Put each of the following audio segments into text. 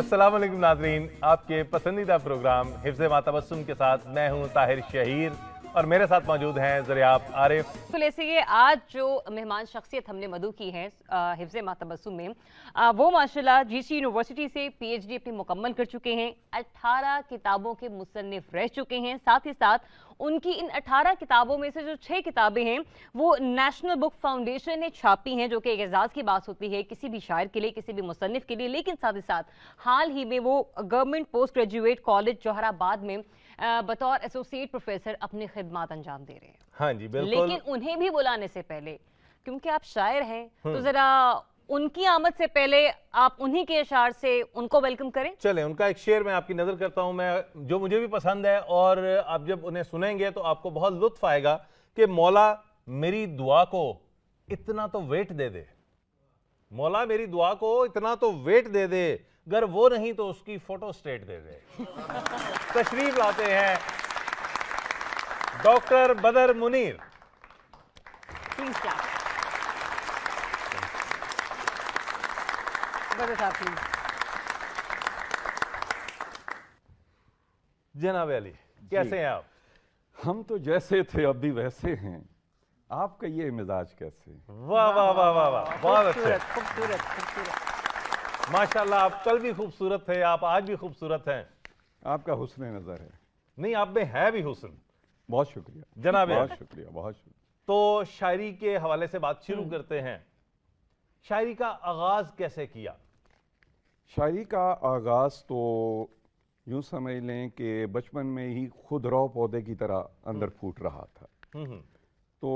अस्सलाम वालेकुम नाज़रीन, आपके पसंदीदा प्रोग्राम हिफ्ज़ मातबस्सुम के साथ मैं हूं ताहिर शहीर और मेरे साथ मौजूद हैं ज़रियाब आरिफ। तो ऐसे ये आज जो मेहमान शख्सियत हमने मधु की है हिफ्ज़ मातबस्सुम में, वो माशाल्लाह जीसी यूनिवर्सिटी से पीएचडी अपनी मुकम्मल कर चुके हैं। 18 किताबों के मुसन्निफ रह चुके हैं। साथ ही साथ उनकी इन 18 किताबों में से जो 6 किताबें हैं वो नेशनल बुक फाउंडेशन ने छापी हैं, जो कि एक एजाज़ की बात होती है किसी भी शायर के लिए, किसी भी मुसन्निफ के लिए। लेकिन साथ ही साथ हाल ही में वो government post graduate college Jauharabad में बतौर एसोसिएट प्रोफेसर अपनी खिदमत अंजाम दे रहे हैं। हाँ जी बिल्कुल। लेकिन उन्हें भी बुलाने से पहले, क्योंकि आप शायर हैं, तो जरा उनकी आमद से पहले आप उन्हीं के अशार से उनको वेलकम करें। चलें, उनका एक शेर मैं आपकी नजर करता हूं, मैं जो मुझे भी पसंद है, और आप जब उन्हें सुनेंगे तो आपको बहुत लुत्फ आएगा कि मौला मेरी दुआ को इतना तो वेट दे दे, मौला मेरी दुआ को इतना तो वेट दे दे, अगर वो नहीं तो उसकी फोटो स्टेट दे दे। तशरीफ लाते हैं डॉक्टर बदर मुनीर। प्लीज क्या बदर साहब प्लीज। जनाब अली, कैसे हैं आप? हम तो जैसे थे अब भी वैसे हैं, आपका ये मिजाज कैसे? वाह वाह वाह वाह वाह, बहुत अच्छे, खूबसूरत खूबसूरत। माशाल्लाह। आप कल भी खूबसूरत थे, आप आज भी खूबसूरत हैं। आपका हुस्न नजर है। नहीं, आप में है भी हुस्न। बहुत शुक्रिया जनाब बहुत शुक्रिया बहुत शुक्रिया। तो शायरी के हवाले से बात शुरू करते हैं। शायरी का आगाज कैसे किया? शायरी का आगाज तो यूं समझ लें कि बचपन में ही खुदरौ पौधे की तरह अंदर फूट रहा था। तो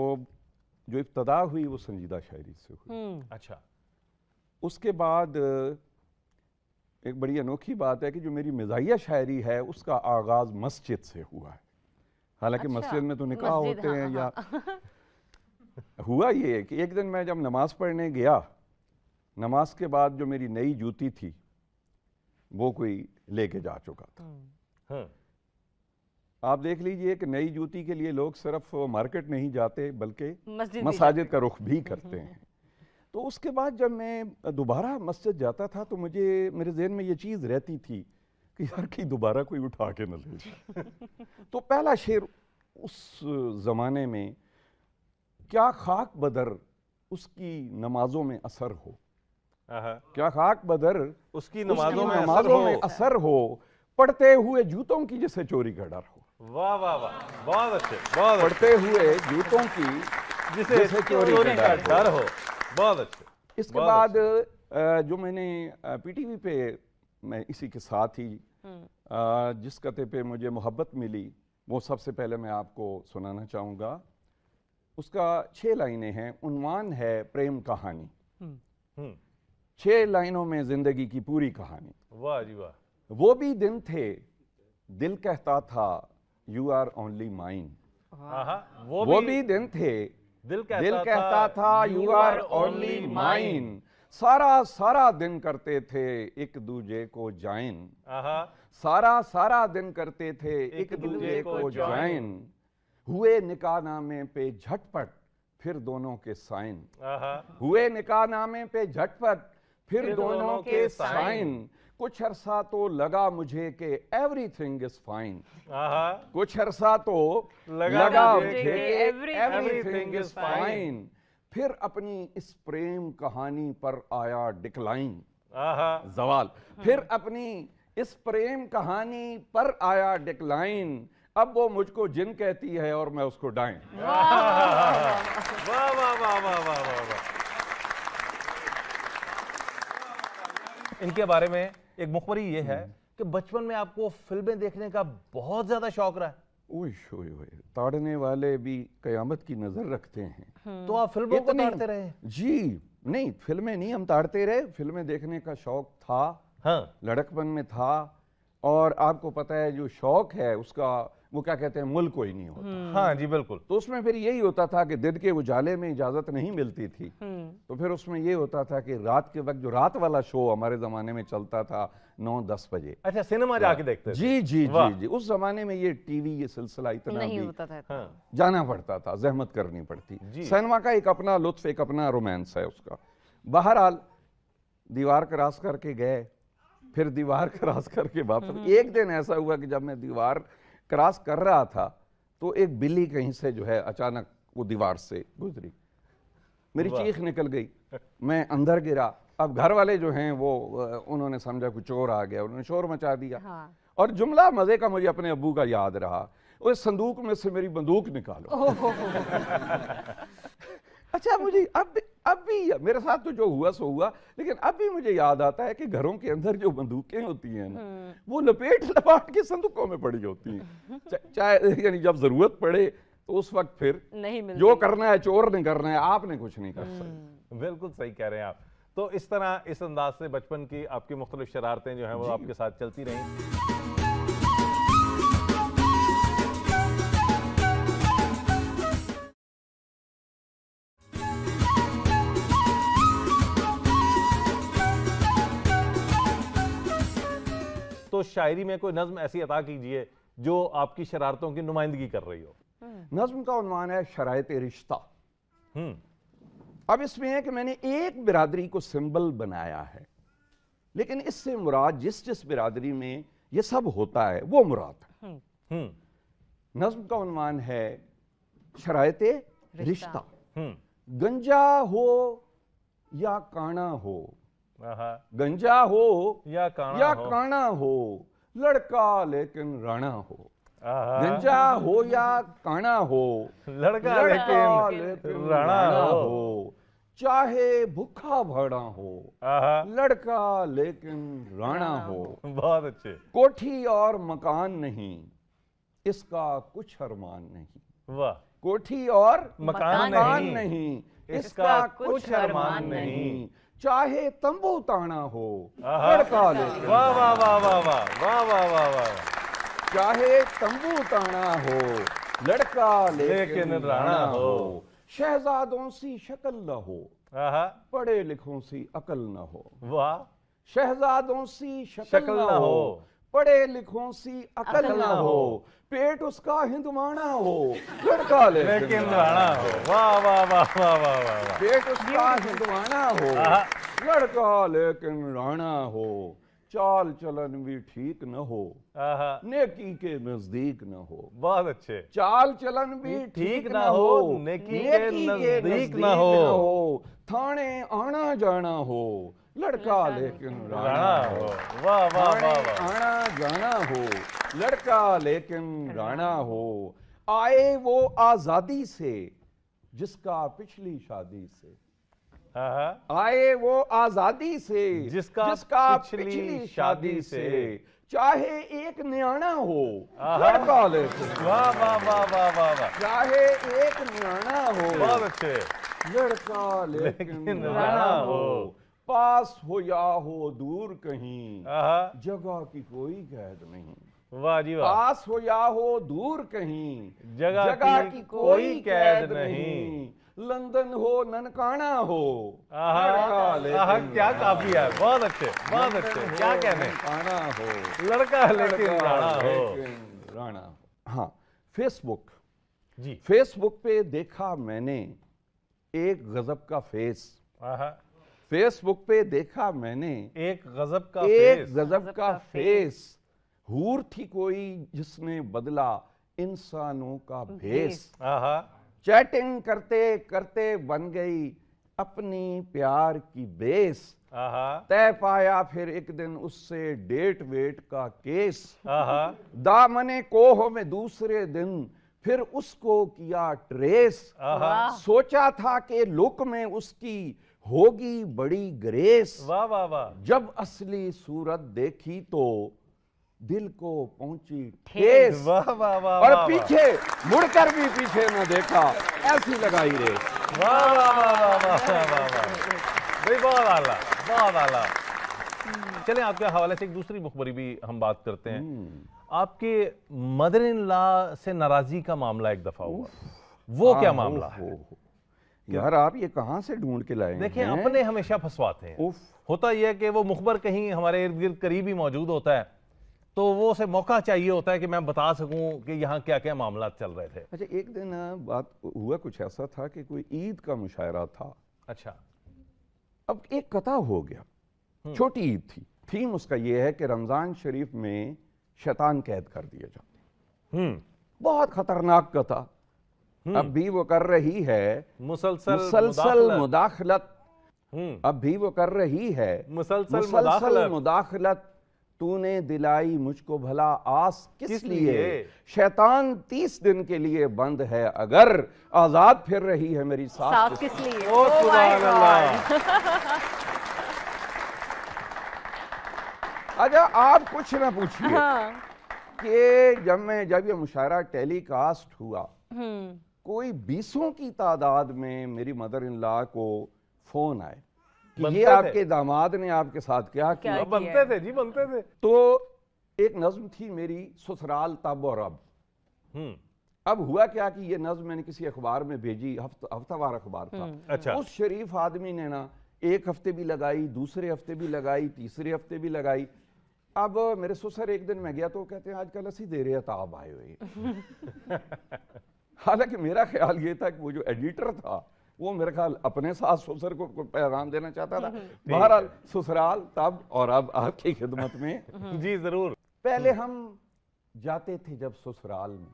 जो इब्तदा हुई वो संजीदा शायरी से हुई। अच्छा। उसके बाद एक बड़ी अनोखी बात है कि जो मेरी मिजाहिया शायरी है उसका आगाज मस्जिद से हुआ है। हालांकि अच्छा, मस्जिद में तो निकाह मस्जिद, होते हाँ, हैं या हाँ। हुआ ये कि एक दिन मैं जब नमाज पढ़ने गया, नमाज के बाद जो मेरी नई जूती थी वो कोई लेके जा चुका था। आप देख लीजिए कि नई जूती के लिए लोग सिर्फ मार्केट नहीं जाते बल्कि मस्जिद का रुख भी करते हैं। तो उसके बाद जब मैं दोबारा मस्जिद जाता था तो मुझे मेरे ज़हन में ये चीज़ रहती थी कि यार कि दोबारा कोई उठा के न ले जाए। तो पहला शेर उस ज़माने में, क्या खाक बदर उसकी नमाजों में असर हो, क्या खाक बदर उसकी नमाजों में असर हो, पढ़ते हुए जूतों की जिसे चोरी का डर हो। वाह वाह वाह, बहुत अच्छे, बहुत पढ़ते हुए जूतों की जिसे चोरी का डर हो। बहुत अच्छे। इसके बाद जो मैंने पीटीवी पे, मैं इसी के साथ ही जिस कते पे मुझे मोहब्बत मिली वो सबसे पहले मैं आपको सुनाना चाहूँगा। उसका 6 लाइनें हैं, उन्वान है प्रेम कहानी। 6 लाइनों में जिंदगी की पूरी कहानी। वाह जी वाह। वो भी दिन थे दिल कहता था यू आर ओनली माइन। वो भी दिन थे दिल कहता था यू आर ओनली माइन। सारा दिन करते थे एक दूजे को ज्वाइन। सारा दिन करते थे एक दूजे को ज्वाइन। हुए निकाहनामे पे झटपट फिर दोनों के साइन। हुए निकाहनामे पे झटपट फिर दोनों के साइन। कुछ अरसा तो लगा मुझे कि एवरीथिंग इज फाइन। कुछ अरसा तो लगा मुझे कि एवरीथिंग इज फाइन। फिर अपनी इस प्रेम कहानी पर आया डिक्लाइन, जवाल। फिर अपनी इस प्रेम कहानी पर आया डिक्लाइन। अब वो मुझको जिन कहती है और मैं उसको डाइन। वाह वाह वाह वाह वाह वाह। इनके बारे में एक मुखबरी ये है कि बचपन में आपको फिल्में देखने का बहुत ज्यादा शौक रहा है। ताड़ने वाले भी कयामत की नजर रखते हैं। तो आप फिल्मों को ताड़ते रहे? जी नहीं, फिल्में नहीं हम ताड़ते रहे, फिल्में देखने का शौक था। हाँ। लड़कपन में था। और आपको पता है जो शौक है उसका वो क्या कहते हैं, मुल कोई नहीं होता। हाँ जी बिल्कुल। तो उसमें फिर यही होता था कि दिन के उजाले में इजाजत नहीं मिलती थी, तो फिर उसमें ये होता था कि रात के वक्त जो रात वाला शो हमारे जमाने में चलता था 9-10 बजे। अच्छा, सिनेमा जाके देखते थे? जी जी जी जी। उस जमाने में ये टीवी ये सिलसिला इतना नहीं भी होता था। जाना पड़ता था, जहमत करनी पड़ती। सिनेमा का एक अपना लुत्फ, एक अपना रोमांस है उसका। बहरहाल दीवार क्रॉस करके गए, फिर दीवार क्रॉस करके वापस। एक दिन ऐसा हुआ कि जब मैं दीवार क्रॉस कर रहा था तो एक बिल्ली कहीं से जो है अचानक वो दीवार से गुजरी, मेरी चीख निकल गई, मैं अंदर गिरा। अब घर वाले जो हैं वो उन्होंने समझा कोई चोर आ गया, उन्होंने शोर मचा दिया। हाँ। और जुमला मजे का मुझे अपने अब्बू का याद रहा, उस संदूक में से मेरी बंदूक निकालो। अच्छा, मुझे अब भी मेरे साथ तो जो हुआ सो हुआ, लेकिन अब भी मुझे याद आता है कि घरों के अंदर जो बंदूकें होती हैं ना, वो लपेट लपाट के संदूकों में पड़ी होती हैं। चाहे यानी जब जरूरत पड़े तो उस वक्त फिर नहीं मिलती। जो करना है चोर ने करना है, आपने कुछ नहीं कर सकते। बिल्कुल सही कह रहे हैं आप। तो इस तरह इस अंदाज से बचपन की आपकी मुख्तलिफ शरारतें जो हैं वो आपके साथ चलती रहीं। तो शायरी में कोई नज्म ऐसी अता कीजिए जो आपकी शरारतों की नुमाइंदगी कर रही हो। नज्म का उन्वान है शरायत रिश्ता। अब इसमें है कि मैंने एक बिरादरी को सिंबल बनाया है, लेकिन इससे मुराद जिस जिस बिरादरी में ये सब होता है वो मुराद है। नज्म का उन्वान है शरायत रिश्ता। गंजा हो या काना हो, गंजा हो या काना हो, लड़का लेकिन राणा हो। गंजा हो या काना हो, लड़का लेकिन राणा हो। चाहे भूखा भाड़ा हो, लड़का लेकिन राणा हो। बहुत अच्छे। कोठी और मकान नहीं, इसका कुछ अरमान नहीं। वाह। कोठी और मकान नहीं, इसका कुछ अरमान नहीं। चाहे तंबू ताना हो, लड़का लेकिन वाह वाह वाह वाह वाह वाह वाह वाह वाह। चाहे तंबू ताना हो, लड़का लेकिन राणा हो। शहजादों सी शक्ल न हो, पढ़े लिखों सी अकल न हो। वाह। शहजादों सी शक्ल न हो, पढ़े लिखों सी अकल न हो। पेट उसका हिंदवाना हो, लड़का लेकिन राणा हो। वाह वाह वाह वाह वाह वाह। पेट उसका हिंदवाना हो, लड़का लेकिन राणा हो। चाल चलन भी ठीक न हो, नेकी के नजदीक न हो। बहुत अच्छे। चाल चलन भी ठीक न हो, नेकी के नजदीक न हो। थाने आना जाना हो, लड़का लेकिन राणा हो। वाह वाह वाह। आना जाना हो, लड़का लेकिन राणा हो। आए वो आजादी से जिसका पिछली शादी से, आए वो आजादी से जिसका पिछली शादी से। चाहे एक न्याणा हो, लड़का लेकिन वाह वाह वाह वाह वाह वाह। चाहे एक न्याणा हो, बहुत अच्छे, लड़का लेकिन राणा हो। पास हो या हो दूर कहीं, जगह की कोई कैद नहीं। वाह जी वाह। पास हो या हो दूर कहीं, जगह की कोई कैद नहीं। लंदन हो ननकाना हो, क्या काफिया है। बहुत अच्छे बहुत अच्छे। क्या कहने, ननकाना हो, लड़का लेकिन राणा हो। राणा हो। हाँ, फेसबुक जी। फेसबुक पे देखा मैंने एक गजब का फेस। फेसबुक पे देखा मैंने एक गजब का फेस। हूर थी कोई जिसने बदला इंसानों का भेस। चैटिंग करते करते बन गई अपनी प्यार की बेस। तय पाया फिर एक दिन उससे डेट वेट का केस। दामने कोह में दूसरे दिन फिर उसको किया ट्रेस। सोचा था कि लुक में उसकी होगी बड़ी ग्रेस। वाह वाह वाह। जब असली सूरत देखी तो दिल को पहुंची ठेस। वाह वाह वाह। और पीछे मुड़कर भी पीछे न देखा, ऐसी लगाई रे। वाह वाह वाह वाह वाह वाह। बहुत आला, बहुत आला। चलें आपके हवाले से एक दूसरी मुखबरी भी हम बात करते हैं। आपके मदर इन लॉ से नाराजगी का मामला एक दफा हुआ, वो क्या मामला है? यार आप ये कहां से ढूंढ के लाए? देखिए, अपने हमेशा फंसवाते हैं। होता यह है कि वो मुखबर कहीं हमारे इर्द गिर्द करीब ही मौजूद होता है, तो वो से मौका चाहिए होता है कि मैं बता सकूं कि यहाँ क्या क्या मामला चल रहे थे। अच्छा, एक दिन बात हुआ कुछ ऐसा था कि कोई ईद का मुशायरा था। अच्छा। अब एक कथा हो गया, छोटी ईद थी, थीम उसका ये है कि रमजान शरीफ में शैतान कैद कर दिए जाते हैं। बहुत खतरनाक कथा। अब भी वो कर रही है मुसलसल मुदाखलत। अब भी वो कर रही है मुसलसल मुदाखलत। तूने दिलाई मुझको भला आस किस लिए? शैतान 30 दिन के लिए बंद है अगर, आजाद फिर रही है मेरी सास किस लिए? ओ सुभान अल्लाह। अच्छा, आप कुछ ना पूछिए कि जब ये मुशायरा टेलीकास्ट हुआ, कोई 20 की तादाद में मेरी मदर इन लॉ को फोन आए कि ये आपके दामाद ने आपके साथ क्या किया। बनते थे जी, बनते थे। तो एक नज्म थी मेरी, ससुराल तब और अब। अब हुआ क्या कि ये नज्म मैंने किसी अखबार में भेजी, हफ्तावार अखबार था। अच्छा। उस शरीफ आदमी ने ना एक हफ्ते भी लगाई, दूसरे हफ्ते भी लगाई, तीसरे हफ्ते भी लगाई। अब मेरे ससुर एक दिन मैं गया तो कहते हैं आजकल असी दे रहे ताब आए हुए। हालांकि मेरा ख्याल ये था कि वो जो एडिटर था वो मेरे ख्याल अपने सास ससुर को पैगाम देना चाहता था। बहरहाल ससुराल तब और अब आपकी खिदमत में। जी जरूर। पहले हम जाते थे जब ससुराल में,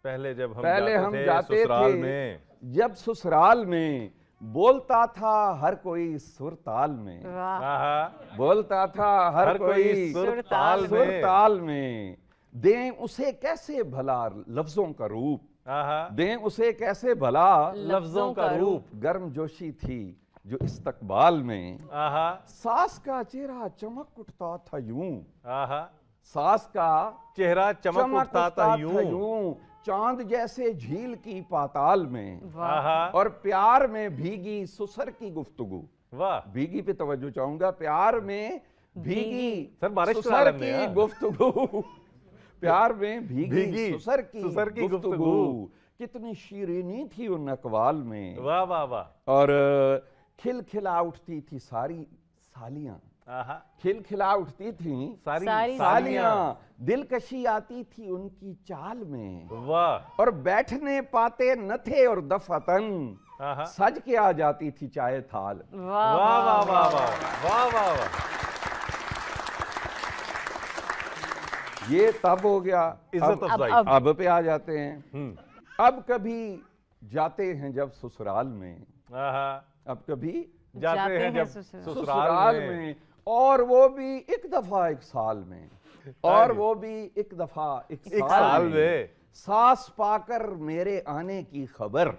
पहले हम जाते थे जब ससुराल में, बोलता था हर कोई सुरताल में। बोलता था हर कोई सुरताल में। दें उसे कैसे भला लफ्जों का रूप, दें उसे कैसे भला लफ्जों का रूप। गर्म जोशी थी जो इस्तकबाल में। सास का चेहरा चमक उठता था यूं, सास का चेहरा चमक उठता था यूं, चांद जैसे झील की पाताल में। और प्यार में भीगी सुसर की गुफ्तगू। वाह, भीगी पे तवज्जो चाहूंगा। प्यार में भीगी सुसर की गुफ्तगू, प्यार में भीगी सुसर की गुफ्तगू। कितनी शीरीनी थी उन अकवाल में। वाह वाह वाह। और खिलखिला उठती थी सारी सालियां, खिलखिला उठती थी सारी सालियां। दिलकशी आती थी उनकी चाल में। वाह। और बैठने पाते न थे और दफतन सज के आ जाती थी चाहे थाल। वाह वाह वाह वाह वाह वाह। ये तब हो गया। इज्जत अफजाई। अब पे आ जाते हैं। अब कभी जाते हैं जब ससुराल में, अब कभी जाते हैं जब ससुराल में। और वो भी एक दफा एक साल में, और वो भी एक दफा एक साल में। सास पाकर मेरे आने की खबर,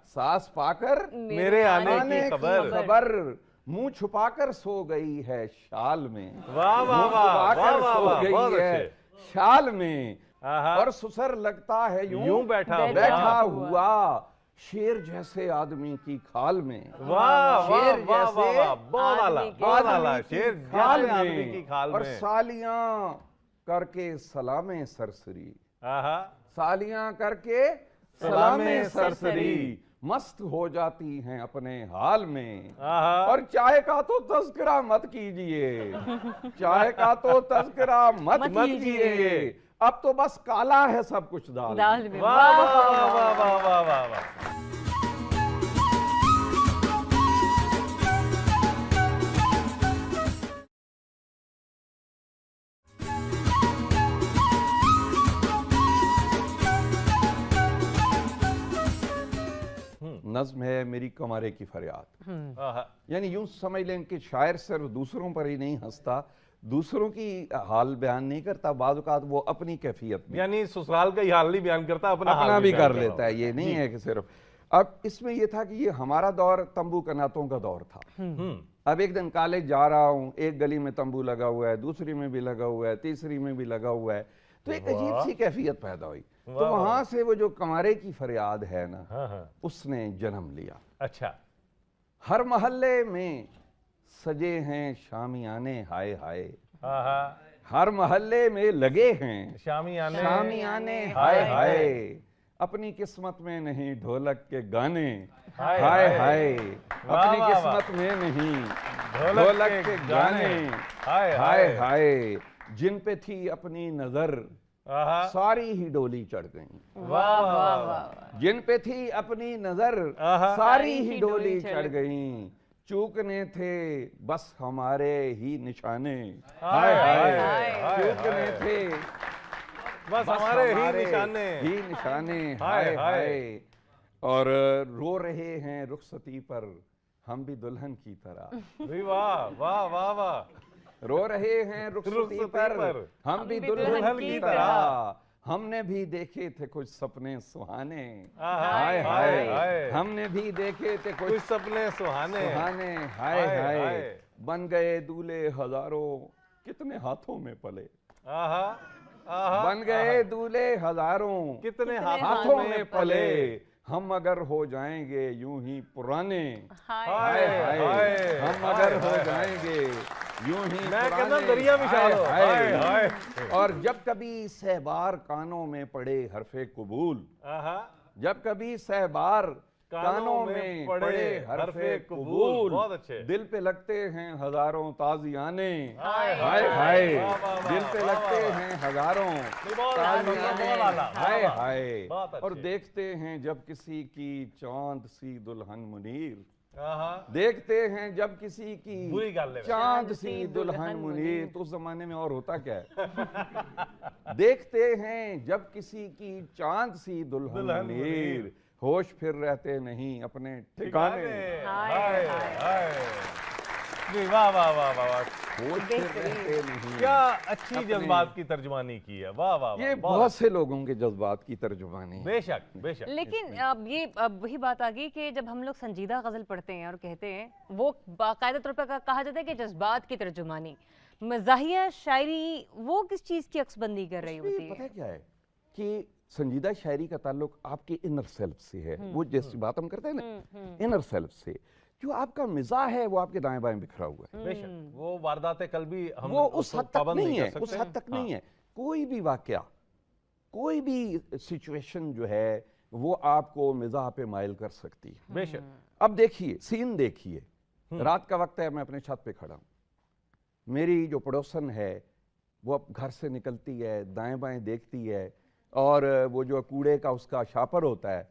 सास पाकर मेरे आने की खबर। मुंह छुपाकर सो गई है शाल में। वाह वाह वाह सो गई है शाल में। और ससुर लगता है यूं बैठा हुआ शेर जैसे आदमी की खाल में। वाह शेर वाह जैसे वाह, बहुत आला शेर खाल जैसे आदमी की खाल में। और सालियां करके सलामे सरसरी, सालियां करके सलामे सरसरी। मस्त हो जाती हैं अपने हाल में। और चाय का तो तज़किरा मत कीजिए, चाय का तो तज़किरा मत कीजिए। अब तो बस काला है सब कुछ दाल में। वाह वाह वाह वाह वाह वाह वाह। नज्म है मेरी कमारे की फरियाद। यानी यूं समझ लें कि शायर सिर्फ दूसरों पर ही नहीं हंसता, दूसरों की हाल बयान नहीं करता, बाज़ औक़ात वो अपनी कैफियत में, यानी ससुराल का ही हाल नहीं बयान करता, अपना भी कर लेता है। ये नहीं है कि सिर्फ। अब इसमें ये था कि ये हमारा दौर तंबू कनातों का दौर था। अब एक दिन कॉलेज जा रहा हूँ, एक गली में तंबू लगा हुआ है, दूसरी में भी लगा हुआ है, तीसरी में भी लगा हुआ है, तो एक अजीब सी कैफियत पैदा हुई। तो वहां से वो जो कमारे की फरियाद है ना, उसने जन्म लिया। अच्छा। हर मोहल्ले में सजे हैं शामियाने हाय हाय, हर मोहल्ले में लगे हैं शामियाने हाय हाय। अपनी किस्मत में नहीं ढोलक के गाने हाय हाय, अपनी किस्मत में नहीं ढोलक के गाने हाय हाय। जिन पे थी अपनी नजर सारी ही डोली चढ़ गई। वाह वाह वाह। जिन पे थी अपनी नजर सारी ही डोली चढ़ गई। चूकने थे बस हमारे ही निशाने, हाय हाय हाय, चूकने थे बस हमारे ही निशाने, हाय हाय। और रो रहे हैं रुखसती पर हम भी दुल्हन की तरह, वाह वाह वाह वाह, रो रहे हैं रुखसती पर हम भी दुल्हन की तरह, हमने भी देखे थे कुछ सपने सुहाने, हाय हाय, हमने भी देखे थे कुछ सपने सुहाने, हाय हाय। बन गए दूल्हे हजारों कितने हाथों में पले, बन गए दूल्हे हजारों कितने हाथों में पले, हम अगर हो जाएंगे यूं ही पुराने, हाय हाय, हम अगर हो जाएंगे यूं ही पुराने, दरिया में हाय हाय। और जब कभी सहबार कानों में पड़े हरफे कबूल, जब कभी सहबार कानों में पड़े हरफे कबूल, बहुत अच्छे, दिल पे लगते हैं हजारों ताजियाने, हाय हाय, दिल पे लगते हैं हजारों ताजियाने, हाय हाय। और देखते हैं जब किसी की चांद सी दुल्हन मुनीर, देखते हैं जब किसी की चांद सी दुल्हन मुनीर, तो उस जमाने में और होता क्या है, देखते हैं जब किसी की चांद सी दुल्हन मुनीर, होश फिर रहते नहीं अपने ठिकाने, हाय हाय, वाह वाह वाह वाह, होश फिर रहते नहीं, क्या अच्छी जज्बात की तर्जुमानी की है, वाह वाह। ये बहुत से लोगों के जज्बात की तर्जुमानी, बेशक बेशक। लेकिन अब ये वही बात आ गई कि जब हम लोग संजीदा गजल पढ़ते हैं और कहते हैं, वो बाकायदा तौर पर कहा जाता है कि जज्बात की तर्जुमानी, मज़ाहिया शायरी वो किस चीज की अक्सबंदी कर रही होती है? पता क्या है कि संजीदा शायरी का ताल्लुक आपके इनर सेल्फ से है, वो जैसी बात हम करते हैं ना इनर सेल्फ से, जो आपका मिजाज है वो आपके दाएं बाएं बिखरा हुआ है, बेशक वो वारदातें कल भी हम वो उस हद तक नहीं है, उस हद तक नहीं है। कोई भी वाकया, कोई भी सिचुएशन जो है वो आपको मिजाह पे माइल कर सकती है, बेशक। अब देखिए सीन देखिए, रात का वक्त है, मैं अपने छत पे खड़ा हूं, मेरी जो पड़ोसन है वो अब घर से निकलती है, दाएं बाएं देखती है, और वो जो कूड़े का उसका शापर होता है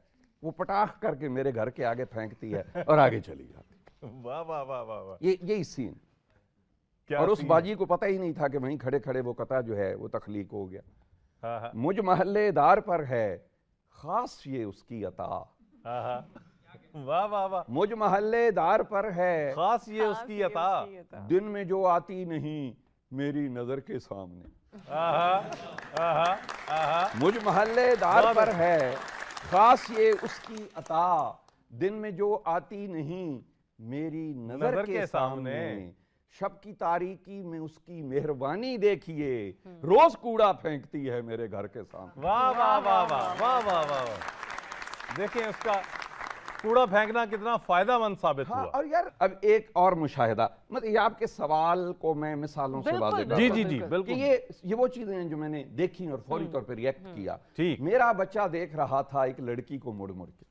वो पटाख करके मेरे घर के आगे फेंकती है और आगे चली जाती। वाह वाह वाह वाह, यही सीन। और उस बाजी को पता ही नहीं था कि वहीं खड़े खड़े वो कथा जो है वो तख्लीक हो गया। मुझ महल्लेदार पर है खास ये उसकी अता, वाह वाह वाह, मुझ महल्लेदार पर है खास ये उसकी अता, दिन में जो आती नहीं मेरी नजर के सामने, मुझ महल्लेदार पर है खास ये उसकी अता, दिन में जो आती नहीं मेरी नजर के सामने, शब की तारीकी में उसकी मेहरबानी देखिए, रोज कूड़ा फेंकती है मेरे घर के सामने। वाह वाह वाह वाह वाह वाह वाह, देखिए उसका कूड़ा फेंकना कितना फायदेमंद साबित हुआ। और यार अब एक और मुशाहिदा, मतलब ये आपके सवाल को मैं मिसालों से वाज़ेह करता हूं। जी बिल्कुल, ये वो चीजें हैं जो मैंने देखी और फौरी तौर पे रिएक्ट किया। ठीक, मेरा बच्चा देख रहा था एक लड़की को मुड़ मुड़ के,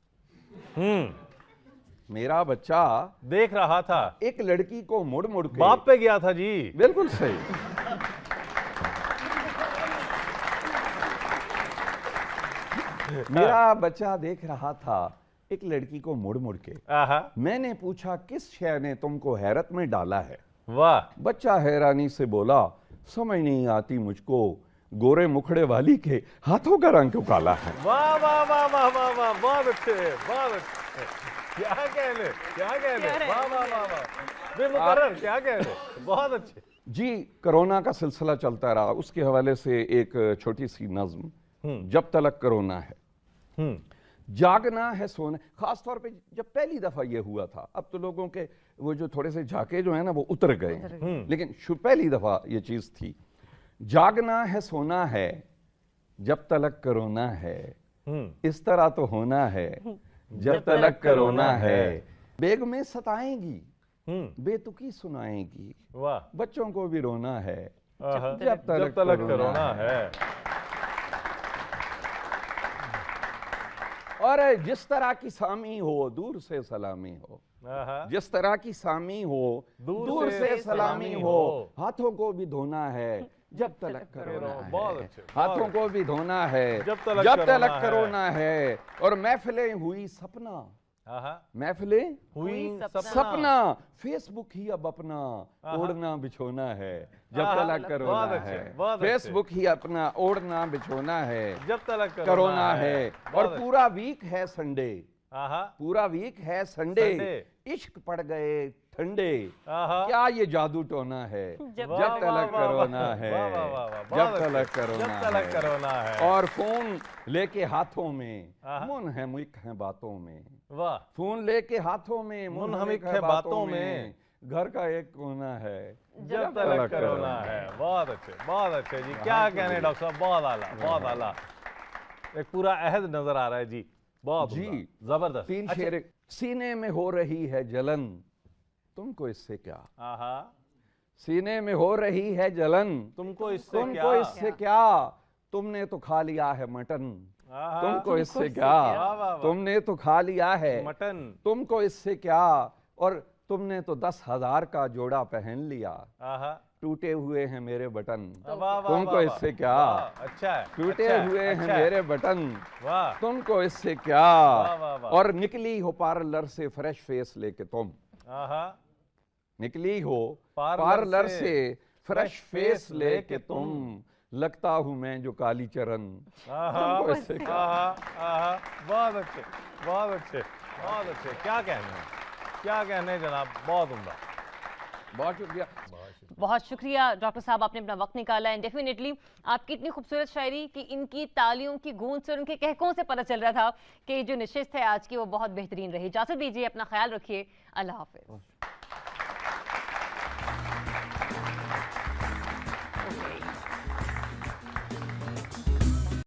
मेरा बच्चा देख रहा था एक लड़की को मुड़ मुड़ के, बाप पे गया था जी, बिल्कुल सही। मेरा बच्चा देख रहा था एक लड़की को मुड़ मुड़ के, मैंने पूछा किस शय ने तुमको हैरत में डाला है? वाह। बच्चा हैरानी से बोला समझ नहीं आती मुझको गोरे मुखड़े वाली के हाथों का रंग क्यों काला है। वाह वाह वाह वाह वाह वाह, बहुत अच्छे बहुत अच्छे, क्या कहने वाह वाह वाह वाह, बेमुकर्रर क्या कहने, बहुत अच्छे जी। कोरोना का सिलसिला चलता रहा, उसके हवाले से एक छोटी सी नज्म, जब तलक कोरोना है, जागना है सोना, खास तौर पे जब पहली दफा ये हुआ था, अब तो लोगों के वो जो थोड़े से झाके जो है ना वो उतर गए, लेकिन पहली दफा ये चीज थी। जागना है सोना है जब तलक कोरोना है, इस तरह तो होना है जब तलक कोरोना है, बेग में सताएंगी बेतुकी सुनाएंगी, बच्चों को भी रोना है जब तलक कोरोना है। और जिस तरह की सामी हो दूर से सलामी हो, जिस तरह की सामी हो दूर से सलामी हो, हाथों को भी धोना है जब तलक कोरोना है, हाथों को भी धोना है जब तलक कोरोना है। और महफिलें हुई सपना महफिलें हुई सपना, फेसबुक ही अब अपना ओढ़ना बिछोना है जब तलक करोना है, फेसबुक ही अपना ओढ़ना बिछोना है जब तलक करोना है। और पूरा वीक है संडे, पूरा वीक है संडे, इश्क पड़ गए ठंडे, क्या ये जादू टोना है जब तलक करोना है, जब तलक करोना है। और फोन लेके हाथों में मुन है मुख है बातों में, वाह, फोन लेके हाथों में मुन हमिक है बातों में, घर का एक कोना है जब तलक करोना है। बहुत अच्छे जी, क्या कहने डॉक्टर साहब, बहुत आला, बहुत आला। एक पूरा अहद नजर आ रहा है जी, बहुत जी, जबरदस्त। 3 शेर। सीने में हो रही है जलन, तुमको इससे क्या, सीने में हो रही है जलन, तुमको इससे क्या, तुमने तो खा लिया है मटन, तुमको इससे क्या, तुमने तो खा लिया है मटन, तुमको इससे क्या, और तुमने तो 10,000 का जोड़ा पहन लिया, टूटे हुए हैं मेरे बटन, तुमको इससे क्या, अच्छा है, टूटे हुए हैं मेरे बटन, वाह, तुमको इससे क्या। और निकली हो पार्लर से फ्रेश फेस लेके तुम, निकली हो पार्लर से फ्रेश फेस लेके तुम, लगता हूं मैं जो काली चरण, तुमको इससे क्या। बहुत अच्छे, बहुत अच्छे, बहुत अच्छे। क्या कहने हैं, क्या कहने हैं जनाब, बहुत उम्दा, बहुत शुक्रिया। बहुत शुक्रिया डॉक्टर साहब, आपने अपना वक्त निकाला। एंड डेफिनेटली आपकी इतनी खूबसूरत शायरी कि इनकी तालियों की गूंज से, उनके कहकों से पता चल रहा था कि जो नशिस्त है आज की वो बहुत बेहतरीन रही। इजाजत दीजिए, अपना ख्याल रखिए, अल्लाह हाफिज।